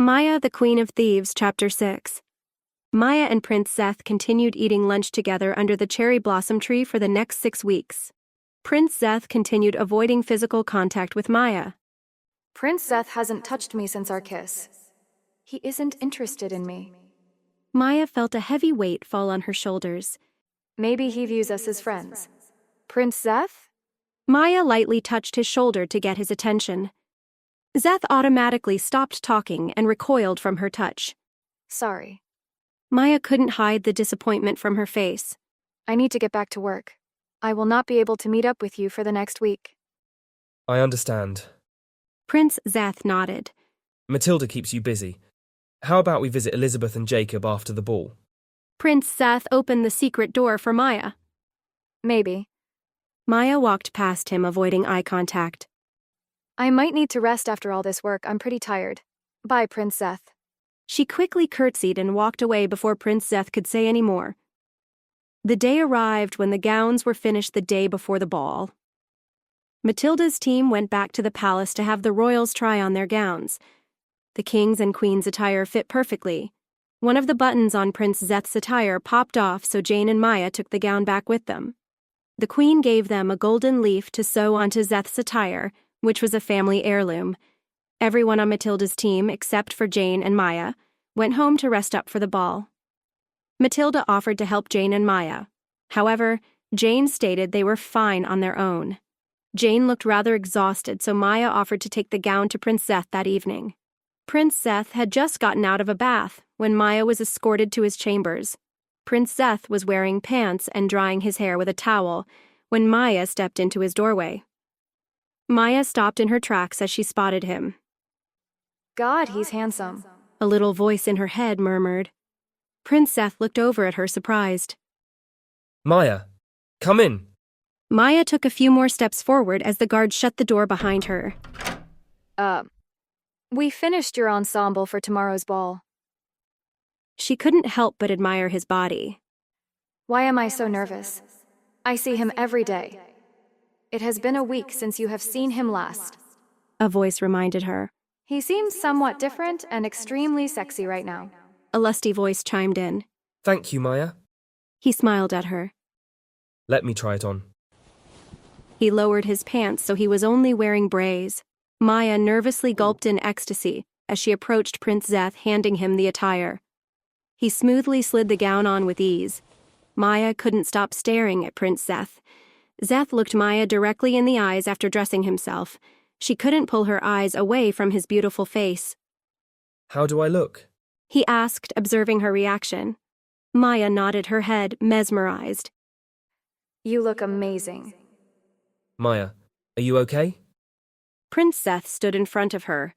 Maya, the Queen of Thieves, Chapter 6. Maya and Prince Zeth continued eating lunch together under the cherry blossom tree for the next 6 weeks. Prince Zeth continued avoiding physical contact with Maya. Prince Zeth hasn't touched me since our kiss. He isn't interested in me. Maya felt a heavy weight fall on her shoulders. Maybe he views us as friends. Prince Zeth? Maya lightly touched his shoulder to get his attention. Zeth automatically stopped talking and recoiled from her touch. Sorry. Maya couldn't hide the disappointment from her face. I need to get back to work. I will not be able to meet up with you for the next week. I understand. Prince Zeth nodded. Matilda keeps you busy. How about we visit Elizabeth and Jacob after the ball? Prince Zeth opened the secret door for Maya. Maybe. Maya walked past him, avoiding eye contact. I might need to rest after all this work. I'm pretty tired. Bye, Prince Zeth. She quickly curtsied and walked away before Prince Zeth could say any more. The day arrived when the gowns were finished the day before the ball. Matilda's team went back to the palace to have the royals try on their gowns. The king's and queen's attire fit perfectly. One of the buttons on Prince Zeth's attire popped off, so Jane and Maya took the gown back with them. The queen gave them a golden leaf to sew onto Zeth's attire, which was a family heirloom. Everyone on Matilda's team, except for Jane and Maya, went home to rest up for the ball. Matilda offered to help Jane and Maya. However, Jane stated they were fine on their own. Jane looked rather exhausted, so Maya offered to take the gown to Prince Zeth that evening. Prince Zeth had just gotten out of a bath when Maya was escorted to his chambers. Prince Zeth was wearing pants and drying his hair with a towel when Maya stepped into his doorway. Maya stopped in her tracks as she spotted him. God, he's handsome. A little voice in her head murmured. Prince Zeth looked over at her, surprised. Maya, come in. Maya took a few more steps forward as the guard shut the door behind her. We finished your ensemble for tomorrow's ball. She couldn't help but admire his body. Why am I so nervous? I see him every day. It has been a week since you have seen him last. A voice reminded her. He seems somewhat different and extremely sexy right now. A lusty voice chimed in. Thank you, Maya. He smiled at her. Let me try it on. He lowered his pants so he was only wearing braids. Maya nervously gulped in ecstasy as she approached Prince Zeth, handing him the attire. He smoothly slid the gown on with ease. Maya couldn't stop staring at Prince Zeth. Zeth looked Maya directly in the eyes after dressing himself. She couldn't pull her eyes away from his beautiful face. How do I look? He asked, observing her reaction. Maya nodded her head, mesmerized. You look amazing. Maya, are you okay? Prince Zeth stood in front of her.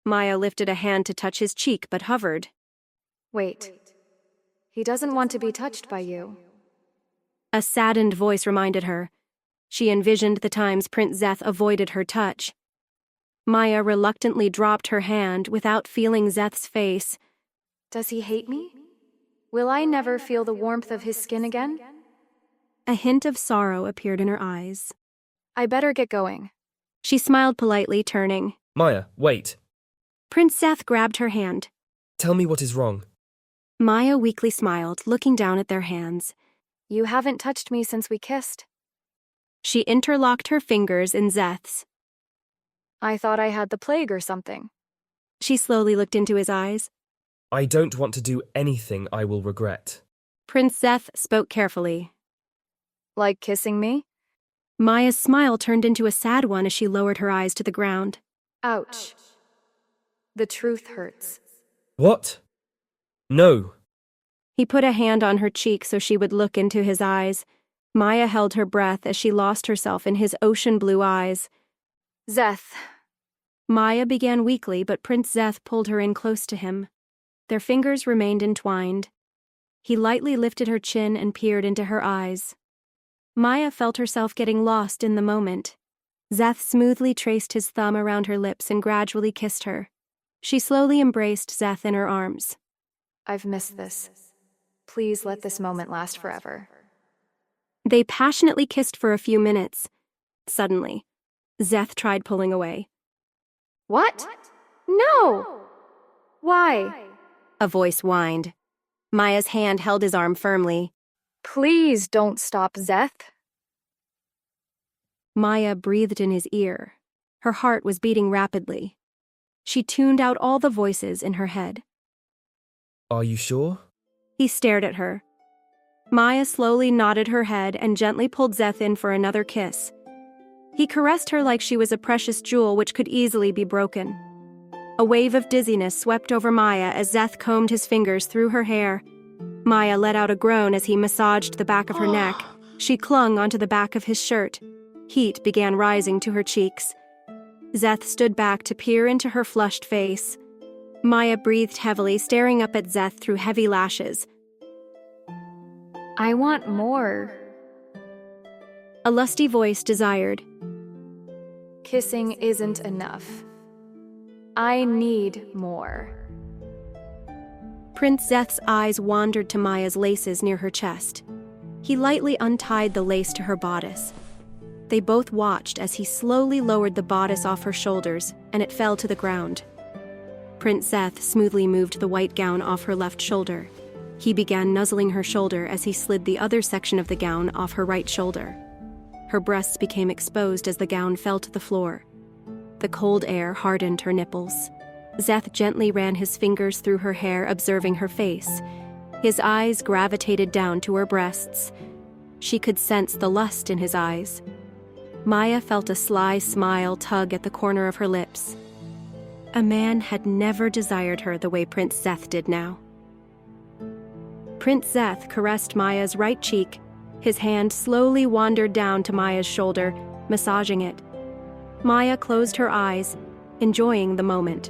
Maya lifted a hand to touch his cheek but hovered. Wait. He doesn't want to be touched by you. A saddened voice reminded her. She envisioned the times Prince Zeth avoided her touch. Maya reluctantly dropped her hand without feeling Zeth's face. Does he hate me? Will I never feel the warmth of his skin again? A hint of sorrow appeared in her eyes. I better get going. She smiled politely, turning. Maya, wait. Prince Zeth grabbed her hand. Tell me what is wrong. Maya weakly smiled, looking down at their hands. You haven't touched me since we kissed. She interlocked her fingers in Zeth's. I thought I had the plague or something. She slowly looked into his eyes. I don't want to do anything I will regret. Prince Zeth spoke carefully. Like kissing me? Maya's smile turned into a sad one as she lowered her eyes to the ground. Ouch. The truth hurts. What? No. He put a hand on her cheek so she would look into his eyes. Maya held her breath as she lost herself in his ocean blue eyes. Zeth. Maya began weakly, but Prince Zeth pulled her in close to him. Their fingers remained entwined. He lightly lifted her chin and peered into her eyes. Maya felt herself getting lost in the moment. Zeth smoothly traced his thumb around her lips and gradually kissed her. She slowly embraced Zeth in her arms. I've missed this. Please let this moment last forever. They passionately kissed for a few minutes. Suddenly, Zeth tried pulling away. What? No! Why? A voice whined. Maya's hand held his arm firmly. Please don't stop, Zeth. Maya breathed in his ear. Her heart was beating rapidly. She tuned out all the voices in her head. Are you sure? He stared at her. Maya slowly nodded her head and gently pulled Zeth in for another kiss. He caressed her like she was a precious jewel which could easily be broken. A wave of dizziness swept over Maya as Zeth combed his fingers through her hair. Maya let out a groan as he massaged the back of her neck. She clung onto the back of his shirt. Heat began rising to her cheeks. Zeth stood back to peer into her flushed face. Maya breathed heavily, staring up at Zeth through heavy lashes. I want more. A lusty voice desired. Kissing isn't enough. I need more. Prince Zeth's eyes wandered to Maya's laces near her chest. He lightly untied the lace to her bodice. They both watched as he slowly lowered the bodice off her shoulders, and it fell to the ground. Prince Zeth smoothly moved the white gown off her left shoulder. He began nuzzling her shoulder as he slid the other section of the gown off her right shoulder. Her breasts became exposed as the gown fell to the floor. The cold air hardened her nipples. Zeth gently ran his fingers through her hair, observing her face. His eyes gravitated down to her breasts. She could sense the lust in his eyes. Maya felt a sly smile tug at the corner of her lips. A man had never desired her the way Prince Zeth did now. Prince Zeth caressed Maya's right cheek. His hand slowly wandered down to Maya's shoulder, massaging it. Maya closed her eyes, enjoying the moment.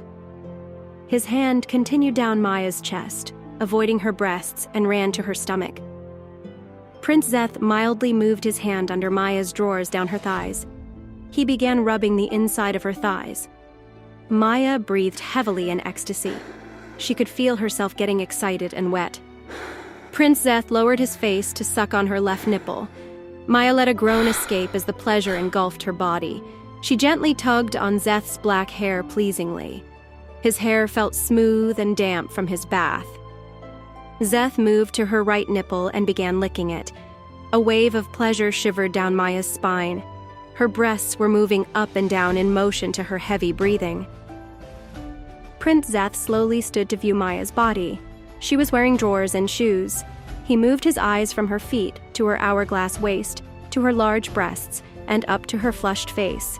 His hand continued down Maya's chest, avoiding her breasts, and ran to her stomach. Prince Zeth mildly moved his hand under Maya's drawers down her thighs. He began rubbing the inside of her thighs. Maya breathed heavily in ecstasy. She could feel herself getting excited and wet. Prince Zeth lowered his face to suck on her left nipple. Maya let a groan escape as the pleasure engulfed her body. She gently tugged on Zeth's black hair pleasingly. His hair felt smooth and damp from his bath. Zeth moved to her right nipple and began licking it. A wave of pleasure shivered down Maya's spine. Her breasts were moving up and down in motion to her heavy breathing. Prince Zeth slowly stood to view Maya's body. She was wearing drawers and shoes. He moved his eyes from her feet to her hourglass waist, to her large breasts, and up to her flushed face.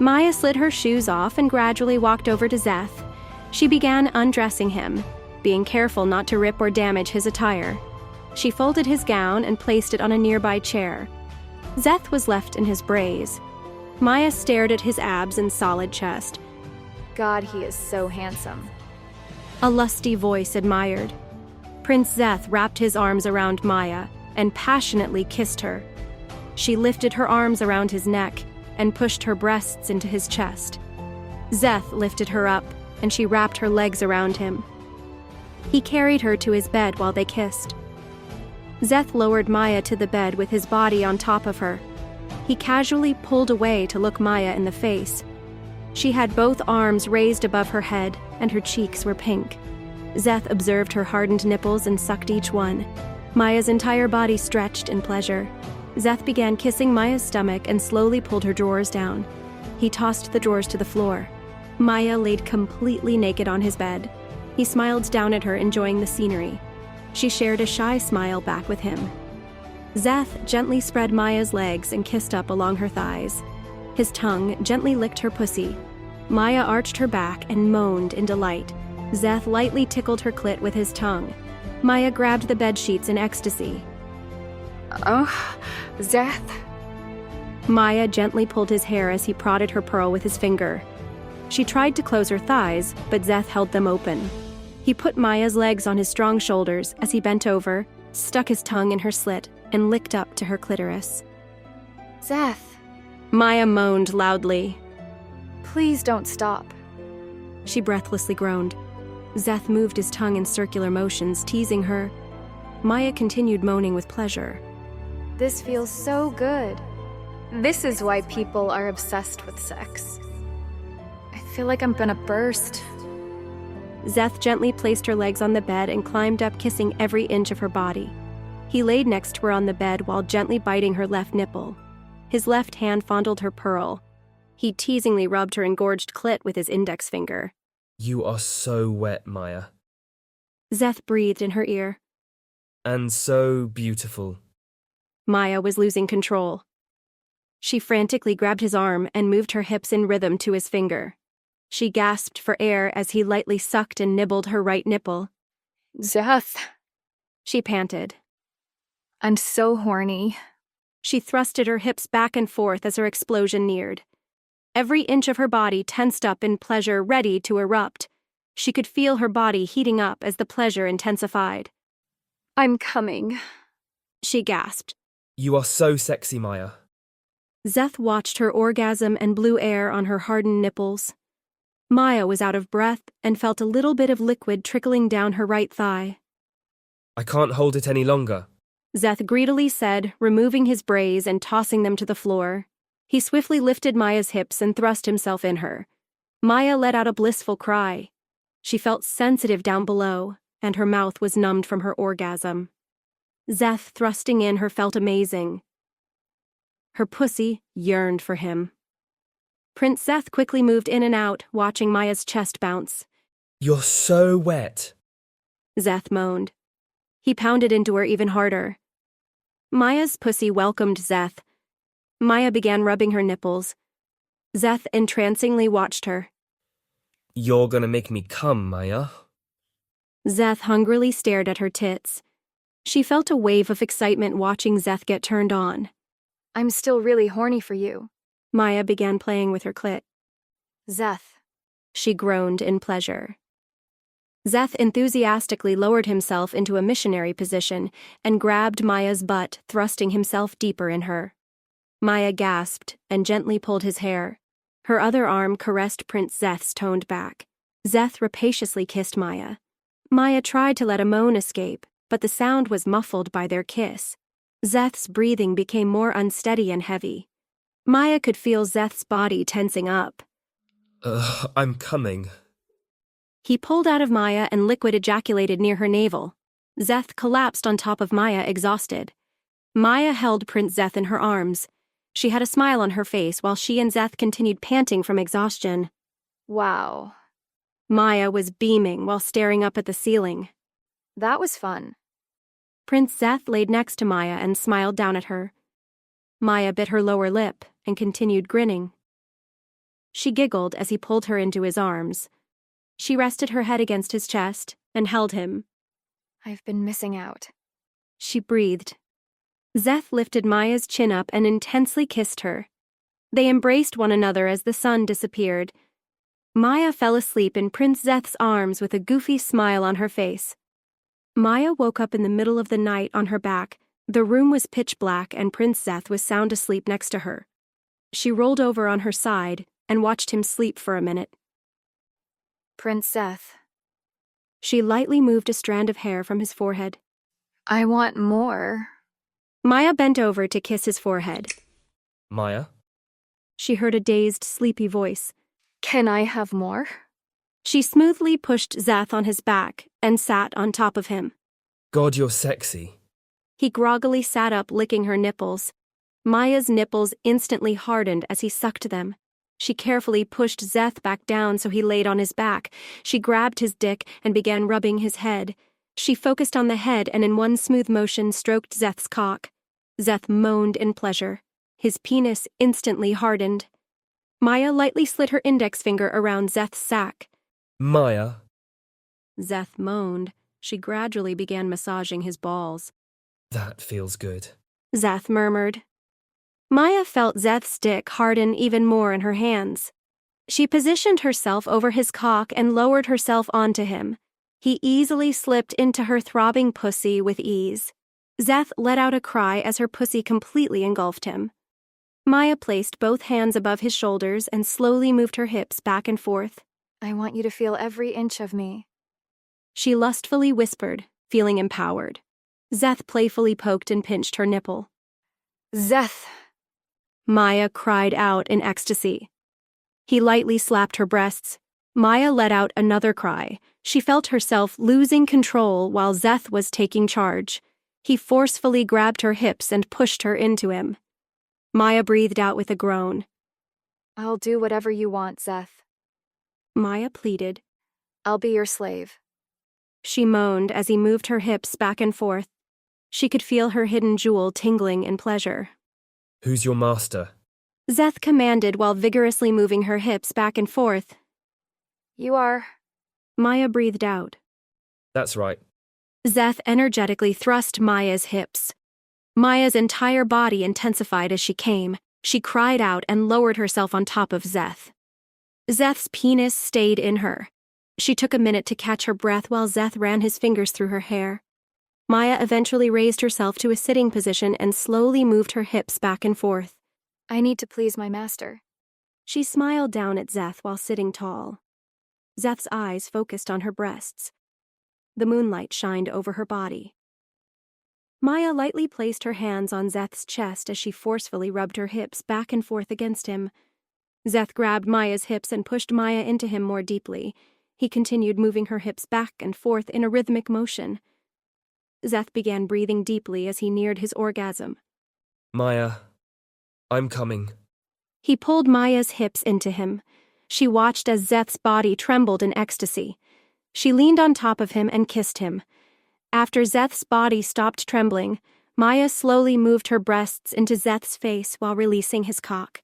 Maya slid her shoes off and gradually walked over to Zeth. She began undressing him, being careful not to rip or damage his attire. She folded his gown and placed it on a nearby chair. Zeth was left in his braise. Maya stared at his abs and solid chest. God, he is so handsome. A lusty voice admired. Prince Zeth wrapped his arms around Maya and passionately kissed her. She lifted her arms around his neck and pushed her breasts into his chest. Zeth lifted her up, and she wrapped her legs around him. He carried her to his bed while they kissed. Zeth lowered Maya to the bed with his body on top of her. He casually pulled away to look Maya in the face. She had both arms raised above her head, and her cheeks were pink. Zeth observed her hardened nipples and sucked each one. Maya's entire body stretched in pleasure. Zeth began kissing Maya's stomach and slowly pulled her drawers down. He tossed the drawers to the floor. Maya laid completely naked on his bed. He smiled down at her, enjoying the scenery. She shared a shy smile back with him. Zeth gently spread Maya's legs and kissed up along her thighs. His tongue gently licked her pussy. Maya arched her back and moaned in delight. Zeth lightly tickled her clit with his tongue. Maya grabbed the bed sheets in ecstasy. Oh, Zeth. Maya gently pulled his hair as he prodded her pearl with his finger. She tried to close her thighs, but Zeth held them open. He put Maya's legs on his strong shoulders as he bent over, stuck his tongue in her slit, and licked up to her clitoris. Zeth. Maya moaned loudly. Please don't stop. She breathlessly groaned. Zeth moved his tongue in circular motions, teasing her. Maya continued moaning with pleasure. This feels so good. This is why people are obsessed with sex. I feel like I'm gonna burst. Zeth gently placed her legs on the bed and climbed up, kissing every inch of her body. He laid next to her on the bed while gently biting her left nipple. His left hand fondled her pearl. He teasingly rubbed her engorged clit with his index finger. You are so wet, Maya. Zeth breathed in her ear. And so beautiful. Maya was losing control. She frantically grabbed his arm and moved her hips in rhythm to his finger. She gasped for air as he lightly sucked and nibbled her right nipple. Zeth. She panted. I'm so horny. She thrusted her hips back and forth as her explosion neared. Every inch of her body tensed up in pleasure, ready to erupt. She could feel her body heating up as the pleasure intensified. I'm coming, she gasped. You are so sexy, Maya. Zeth watched her orgasm and blew air on her hardened nipples. Maya was out of breath and felt a little bit of liquid trickling down her right thigh. I can't hold it any longer, Zeth greedily said, removing his braids and tossing them to the floor. He swiftly lifted Maya's hips and thrust himself in her. Maya let out a blissful cry. She felt sensitive down below, and her mouth was numbed from her orgasm. Zeth, thrusting in her, felt amazing. Her pussy yearned for him. Prince Zeth quickly moved in and out, watching Maya's chest bounce. You're so wet, Zeth moaned. He pounded into her even harder. Maya's pussy welcomed Zeth. Maya began rubbing her nipples. Zeth entrancingly watched her. You're gonna make me come, Maya. Zeth hungrily stared at her tits. She felt a wave of excitement watching Zeth get turned on. I'm still really horny for you. Maya began playing with her clit. Zeth. She groaned in pleasure. Zeth enthusiastically lowered himself into a missionary position and grabbed Maya's butt, thrusting himself deeper in her. Maya gasped and gently pulled his hair. Her other arm caressed Prince Zeth's toned back. Zeth rapaciously kissed Maya. Maya tried to let a moan escape, but the sound was muffled by their kiss. Zeth's breathing became more unsteady and heavy. Maya could feel Zeth's body tensing up. I'm coming. He pulled out of Maya and liquid ejaculated near her navel. Zeth collapsed on top of Maya, exhausted. Maya held Prince Zeth in her arms. She had a smile on her face while she and Zeth continued panting from exhaustion. Wow. Maya was beaming while staring up at the ceiling. That was fun. Prince Zeth laid next to Maya and smiled down at her. Maya bit her lower lip and continued grinning. She giggled as he pulled her into his arms. She rested her head against his chest and held him. I've been missing out. She breathed. Zeth lifted Maya's chin up and intensely kissed her. They embraced one another as the sun disappeared. Maya fell asleep in Prince Zeth's arms with a goofy smile on her face. Maya woke up in the middle of the night on her back. The room was pitch black and Prince Zeth was sound asleep next to her. She rolled over on her side and watched him sleep for a minute. Prince Zeth. She lightly moved a strand of hair from his forehead. I want more. Maya bent over to kiss his forehead. Maya? She heard a dazed, sleepy voice. Can I have more? She smoothly pushed Zeth on his back and sat on top of him. God, you're sexy. He groggily sat up, licking her nipples. Maya's nipples instantly hardened as he sucked them. She carefully pushed Zeth back down so he laid on his back. She grabbed his dick and began rubbing his head. She focused on the head and in one smooth motion stroked Zeth's cock. Zeth moaned in pleasure. His penis instantly hardened. Maya lightly slid her index finger around Zeth's sack. Maya? Zeth moaned. She gradually began massaging his balls. That feels good. Zeth murmured. Maya felt Zeth's dick harden even more in her hands. She positioned herself over his cock and lowered herself onto him. He easily slipped into her throbbing pussy with ease. Zeth let out a cry as her pussy completely engulfed him. Maya placed both hands above his shoulders and slowly moved her hips back and forth. I want you to feel every inch of me. She lustfully whispered, feeling empowered. Zeth playfully poked and pinched her nipple. Zeth! Maya cried out in ecstasy. He lightly slapped her breasts. Maya let out another cry. She felt herself losing control while Zeth was taking charge. He forcefully grabbed her hips and pushed her into him. Maya breathed out with a groan. I'll do whatever you want, Zeth. Maya pleaded. I'll be your slave. She moaned as he moved her hips back and forth. She could feel her hidden jewel tingling in pleasure. Who's your master? Zeth commanded while vigorously moving her hips back and forth. You are. Maya breathed out. That's right. Zeth energetically thrust Maya's hips. Maya's entire body intensified as she came. She cried out and lowered herself on top of Zeth. Zeth's penis stayed in her. She took a minute to catch her breath while Zeth ran his fingers through her hair. Maya eventually raised herself to a sitting position and slowly moved her hips back and forth. I need to please my master. She smiled down at Zeth while sitting tall. Zeth's eyes focused on her breasts. The moonlight shined over her body. Maya lightly placed her hands on Zeth's chest as she forcefully rubbed her hips back and forth against him. Zeth grabbed Maya's hips and pushed Maya into him more deeply. He continued moving her hips back and forth in a rhythmic motion. Zeth began breathing deeply as he neared his orgasm. Maya, I'm coming. He pulled Maya's hips into him. She watched as Zeth's body trembled in ecstasy. She leaned on top of him and kissed him. After Zeth's body stopped trembling, Maya slowly moved her breasts into Zeth's face while releasing his cock.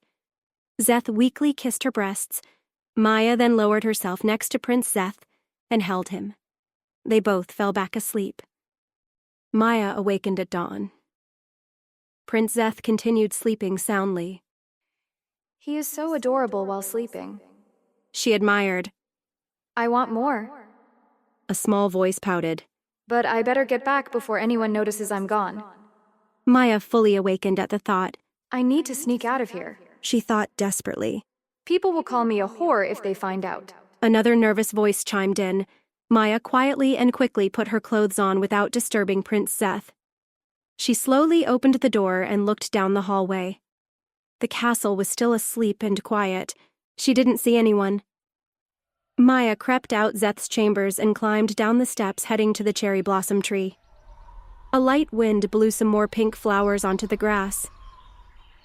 Zeth weakly kissed her breasts. Maya then lowered herself next to Prince Zeth and held him. They both fell back asleep. Maya awakened at dawn. Prince Zeth continued sleeping soundly. He is so adorable while sleeping. She admired. I want more. A small voice pouted. But I better get back before anyone notices I'm gone. Maya fully awakened at the thought. I need to sneak out of here. She thought desperately. People will call me a whore if they find out. Another nervous voice chimed in. Maya quietly and quickly put her clothes on without disturbing Prince Zeth. She slowly opened the door and looked down the hallway. The castle was still asleep and quiet. She didn't see anyone. Maya crept out Zeth's chambers and climbed down the steps heading to the cherry blossom tree. A light wind blew some more pink flowers onto the grass.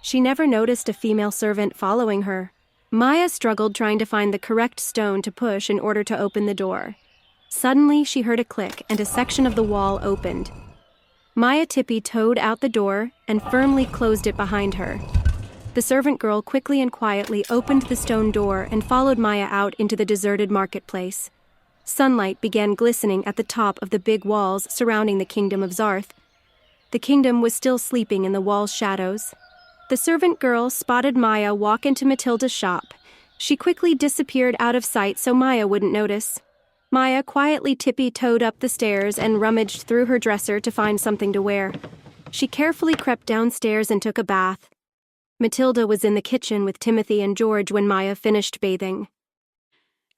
She never noticed a female servant following her. Maya struggled trying to find the correct stone to push in order to open the door. Suddenly, she heard a click and a section of the wall opened. Maya tippy-toed out the door and firmly closed it behind her. The servant girl quickly and quietly opened the stone door and followed Maya out into the deserted marketplace. Sunlight began glistening at the top of the big walls surrounding the kingdom of Zarth. The kingdom was still sleeping in the wall's shadows. The servant girl spotted Maya walk into Matilda's shop. She quickly disappeared out of sight so Maya wouldn't notice. Maya quietly tippy-toed up the stairs and rummaged through her dresser to find something to wear. She carefully crept downstairs and took a bath. Matilda was in the kitchen with Timothy and George when Maya finished bathing.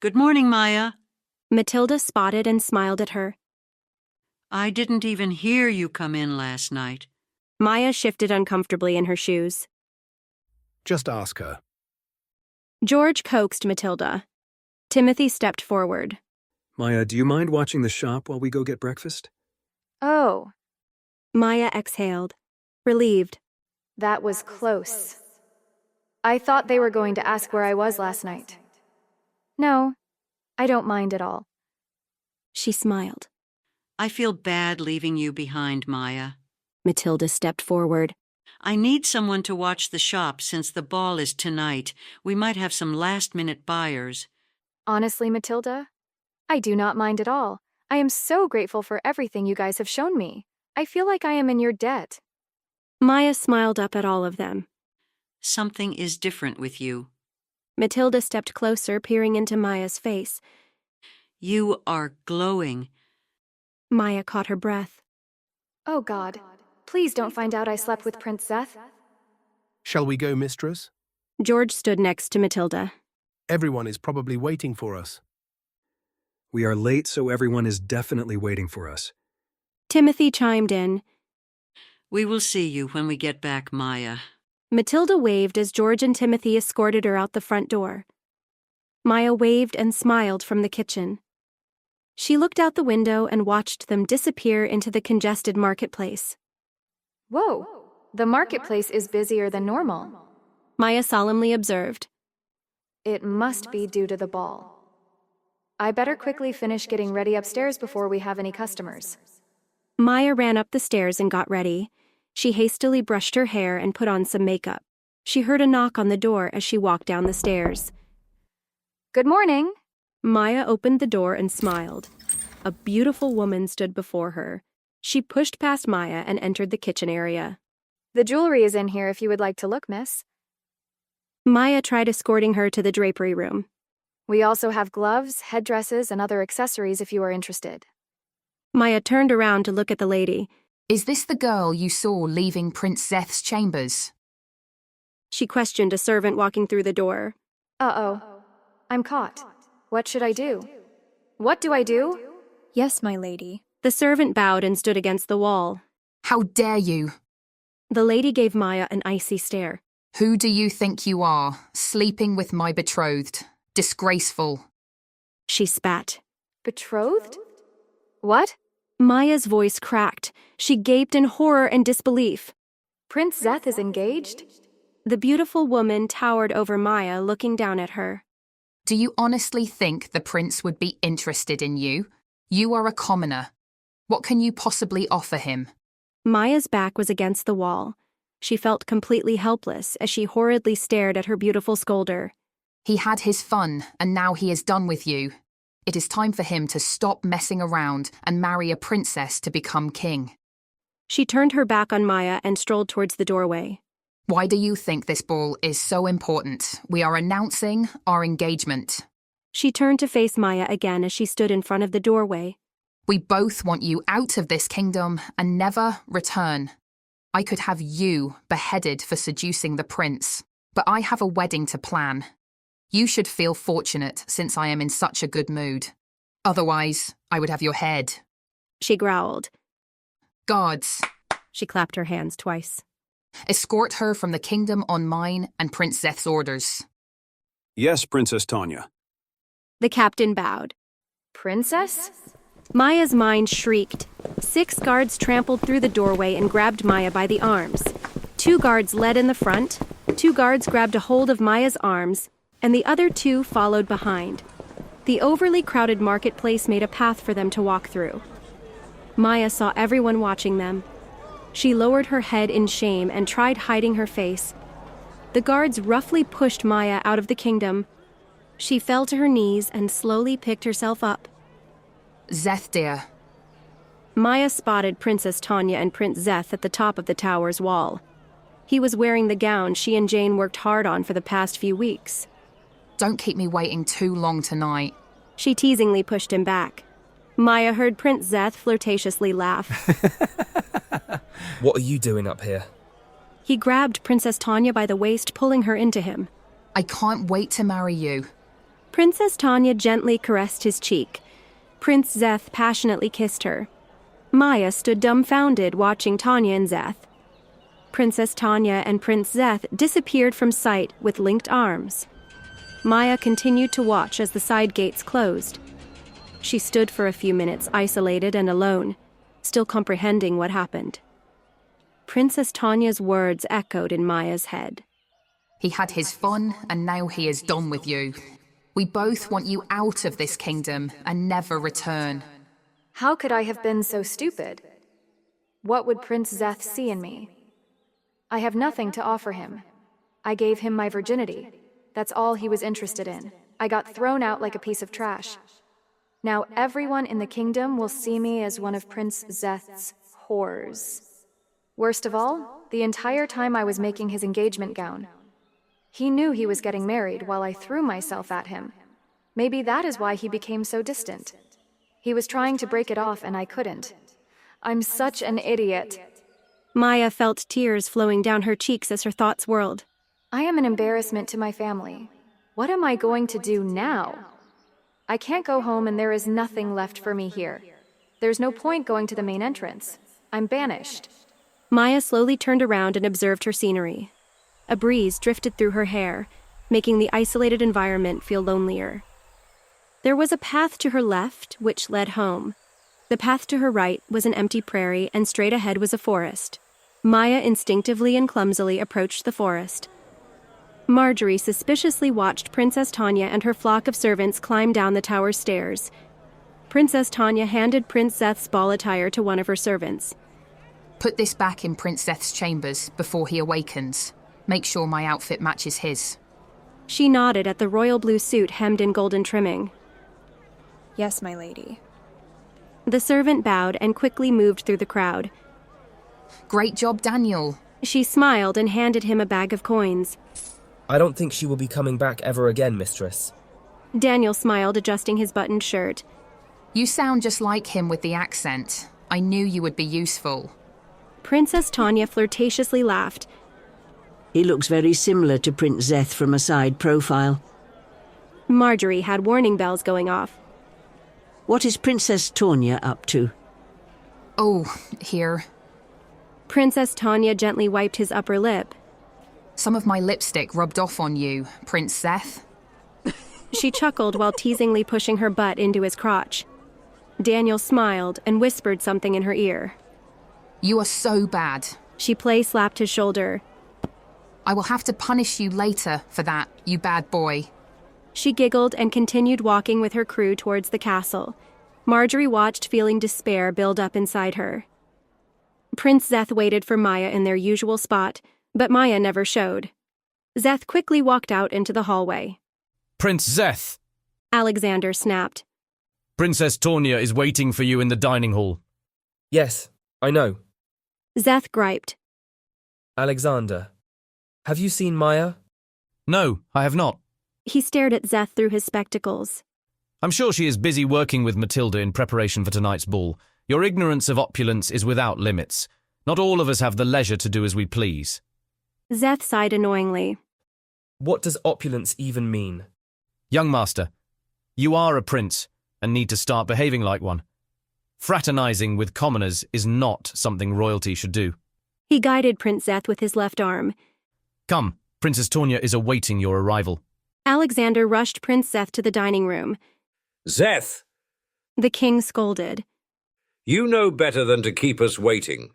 Good morning, Maya. Matilda spotted and smiled at her. I didn't even hear you come in last night. Maya shifted uncomfortably in her shoes. Just ask her. George coaxed Matilda. Timothy stepped forward. Maya, do you mind watching the shop while we go get breakfast? Oh, Maya exhaled, relieved. that was close. I thought they were going to ask where I was last night. No, I don't mind at all. She smiled. I feel bad leaving you behind, Maya. Matilda stepped forward. I need someone to watch the shop since the ball is tonight. We might have some last-minute buyers. Honestly, Matilda, I do not mind at all. I am so grateful for everything you guys have shown me. I feel like I am in your debt. Maya smiled up at all of them. Something is different with you. Matilda stepped closer, peering into Maya's face. You are glowing. Maya caught her breath. Oh God, please don't find out I slept with Prince Zeth. Shall we go, mistress? George stood next to Matilda. Everyone is probably waiting for us. We are late, so everyone is definitely waiting for us. Timothy chimed in. We will see you when we get back, Maya. Matilda waved as George and Timothy escorted her out the front door. Maya waved and smiled from the kitchen. She looked out the window and watched them disappear into the congested marketplace. Whoa, the marketplace is busier than normal. Maya solemnly observed. It must be due to the ball. I better quickly finish getting ready upstairs before we have any customers. Maya ran up the stairs and got ready. She hastily brushed her hair and put on some makeup. She heard a knock on the door as she walked down the stairs. Good morning. Maya opened the door and smiled. A beautiful woman stood before her. She pushed past Maya and entered the kitchen area. The jewelry is in here if you would like to look, miss. Maya tried escorting her to the drapery room. We also have gloves, headdresses, and other accessories if you are interested. Maya turned around to look at the lady. Is this the girl you saw leaving Prince Zeth's chambers? She questioned a servant walking through the door. Uh-oh. I'm caught. What should I do? What do I do? Yes, my lady. The servant bowed and stood against the wall. How dare you? The lady gave Maya an icy stare. Who do you think you are, sleeping with my betrothed? Disgraceful. She spat. Betrothed? What? Maya's voice cracked. She gaped in horror and disbelief. Prince Zeth is engaged? The beautiful woman towered over Maya, looking down at her. Do you honestly think the prince would be interested in you? You are a commoner. What can you possibly offer him? Maya's back was against the wall. She felt completely helpless as she horridly stared at her beautiful scolder. He had his fun, and now he is done with you. It is time for him to stop messing around and marry a princess to become king. She turned her back on Maya and strolled towards the doorway. Why do you think this ball is so important? We are announcing our engagement. She turned to face Maya again as she stood in front of the doorway. We both want you out of this kingdom and never return. I could have you beheaded for seducing the prince, but I have a wedding to plan. You should feel fortunate since I am in such a good mood. Otherwise, I would have your head. She growled. Guards. She clapped her hands twice. Escort her from the kingdom on mine and Prince Zeth's orders. Yes, Princess Tanya. The captain bowed. Princess? Maya's mind shrieked. 6 guards trampled through the doorway and grabbed Maya by the arms. 2 guards led in the front, 2 guards grabbed a hold of Maya's arms, and the other 2 followed behind. The overly crowded marketplace made a path for them to walk through. Maya saw everyone watching them. She lowered her head in shame and tried hiding her face. The guards roughly pushed Maya out of the kingdom. She fell to her knees and slowly picked herself up. Zeth, dear. Maya spotted Princess Tanya and Prince Zeth at the top of the tower's wall. He was wearing the gown she and Jane worked hard on for the past few weeks. Don't keep me waiting too long tonight. She teasingly pushed him back. Maya heard Prince Zeth flirtatiously laugh. What are you doing up here? He grabbed Princess Tanya by the waist, pulling her into him. I can't wait to marry you. Princess Tanya gently caressed his cheek. Prince Zeth passionately kissed her. Maya stood dumbfounded watching Tanya and Zeth. Princess Tanya and Prince Zeth disappeared from sight with linked arms. Maya continued to watch as the side gates closed. She stood for a few minutes, isolated and alone, still comprehending what happened. Princess Tanya's words echoed in Maya's head. He had his fun, and now he is done with you. We both want you out of this kingdom and never return. How could I have been so stupid? What would Prince Zeth see in me? I have nothing to offer him. I gave him my virginity. That's all he was interested in. I got thrown out like a piece of trash. Now everyone in the kingdom will see me as one of Prince Zeth's whores. Worst of all, the entire time I was making his engagement gown. He knew he was getting married while I threw myself at him. Maybe that is why he became so distant. He was trying to break it off and I couldn't. I'm such an idiot. Maya felt tears flowing down her cheeks as her thoughts whirled. I am an embarrassment to my family. What am I going to do now? I can't go home and there is nothing left for me here. There's no point going to the main entrance. I'm banished. Maya slowly turned around and observed her scenery. A breeze drifted through her hair. making the isolated environment feel lonelier. There was a path to her left, which led home. The path to her right was an empty prairie, and straight ahead was a forest. Maya instinctively and clumsily approached the forest. Marjorie suspiciously watched Princess Tanya and her flock of servants climb down the tower stairs. Princess Tanya handed Prince Zeth's ball attire to one of her servants. Put this back in Prince Zeth's chambers before he awakens. Make sure my outfit matches his. She nodded at the royal blue suit hemmed in golden trimming. Yes, my lady. The servant bowed and quickly moved through the crowd. Great job, Daniel. She smiled and handed him a bag of coins. I don't think she will be coming back ever again, mistress. Daniel smiled, adjusting his buttoned shirt. You sound just like him with the accent. I knew you would be useful. Princess Tanya flirtatiously laughed. He looks very similar to Prince Zeth from a side profile. Marjorie had warning bells going off. What is Princess Tanya up to? Oh, here. Princess Tanya gently wiped his upper lip. Some of my lipstick rubbed off on you, Prince Zeth. She chuckled while teasingly pushing her butt into his crotch. Daniel smiled and whispered something in her ear. You are so bad. She play-slapped his shoulder. I will have to punish you later for that, you bad boy. She giggled and continued walking with her crew towards the castle. Marjorie watched, feeling despair build up inside her. Prince Zeth waited for Maya in their usual spot, but Maya never showed. Zeth quickly walked out into the hallway. Prince Zeth! Alexander snapped. Princess Tanya is waiting for you in the dining hall. Yes, I know. Zeth griped. Alexander, have you seen Maya? No, I have not. He stared at Zeth through his spectacles. I'm sure she is busy working with Matilda in preparation for tonight's ball. Your ignorance of opulence is without limits. Not all of us have the leisure to do as we please. Zeth sighed annoyingly. What does opulence even mean? Young master, you are a prince and need to start behaving like one. Fraternizing with commoners is not something royalty should do. He guided Prince Zeth with his left arm. Come, Princess Tanya is awaiting your arrival. Alexander rushed Prince Zeth to the dining room. Zeth! The king scolded. You know better than to keep us waiting.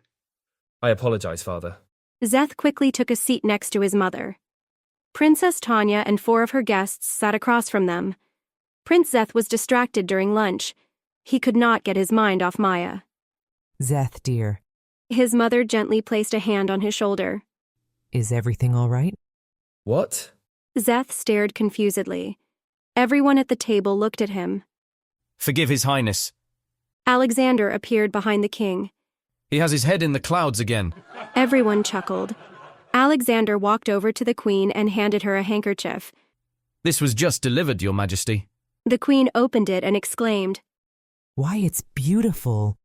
I apologize, father. Zeth quickly took a seat next to his mother. Princess Tanya and 4 of her guests sat across from them. Prince Zeth was distracted during lunch. He could not get his mind off Maya. Zeth, dear. His mother gently placed a hand on his shoulder. Is everything all right? What? Zeth stared confusedly. Everyone at the table looked at him. Forgive His Highness. Alexander appeared behind the king. He has his head in the clouds again. Everyone chuckled. Alexander walked over to the queen and handed her a handkerchief. This was just delivered, Your Majesty. The queen opened it and exclaimed, Why, it's beautiful.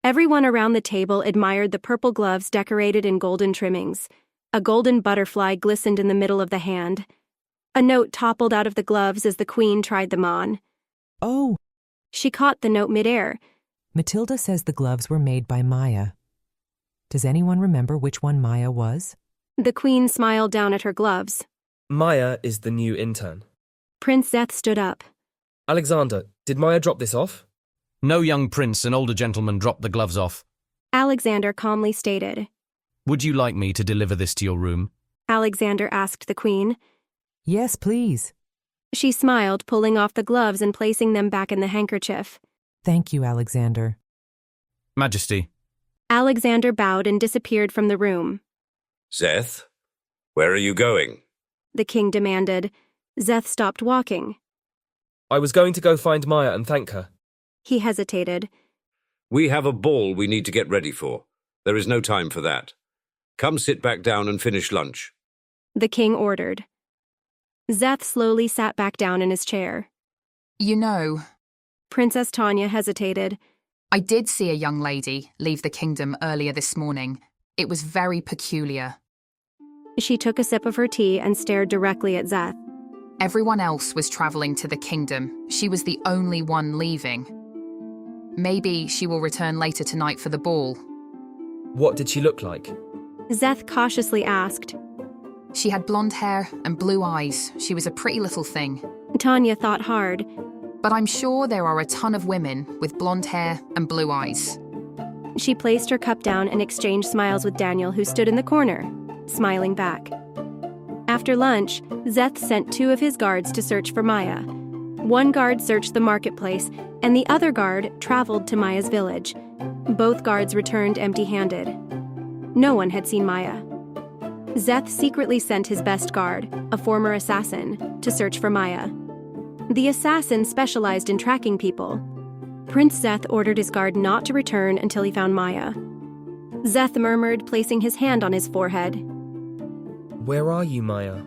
Everyone around the table admired the purple gloves decorated in golden trimmings. A golden butterfly glistened in the middle of the hand. A note toppled out of the gloves as the queen tried them on. Oh! She caught the note midair. Matilda says the gloves were made by Maya. Does anyone remember which one Maya was? The queen smiled down at her gloves. Maya is the new intern. Prince Zeth stood up. Alexander, did Maya drop this off? No young prince and older gentleman dropped the gloves off. Alexander calmly stated. Would you like me to deliver this to your room? Alexander asked the queen. Yes, please. She smiled, pulling off the gloves and placing them back in the handkerchief. Thank you, Alexander. Majesty. Alexander bowed and disappeared from the room. Zeth, where are you going? The king demanded. Zeth stopped walking. I was going to go find Maya and thank her. He hesitated. We have a ball we need to get ready for. There is no time for that. Come sit back down and finish lunch. The king ordered. Zeth slowly sat back down in his chair. You know, Princess Tanya hesitated. I did see a young lady leave the kingdom earlier this morning. It was very peculiar. She took a sip of her tea and stared directly at Zeth. Everyone else was traveling to the kingdom. She was the only one leaving. Maybe she will return later tonight for the ball. What did she look like? Zeth cautiously asked. She had blonde hair and blue eyes. She was a pretty little thing. Tanya thought hard. But I'm sure there are a ton of women with blonde hair and blue eyes. She placed her cup down and exchanged smiles with Daniel, who stood in the corner, smiling back. After lunch, Zeth sent 2 of his guards to search for Maya. One guard searched the marketplace, and the other guard traveled to Maya's village. Both guards returned empty-handed. No one had seen Maya. Zeth secretly sent his best guard, a former assassin, to search for Maya. The assassin specialized in tracking people. Prince Zeth ordered his guard not to return until he found Maya. Zeth murmured, placing his hand on his forehead. Where are you, Maya?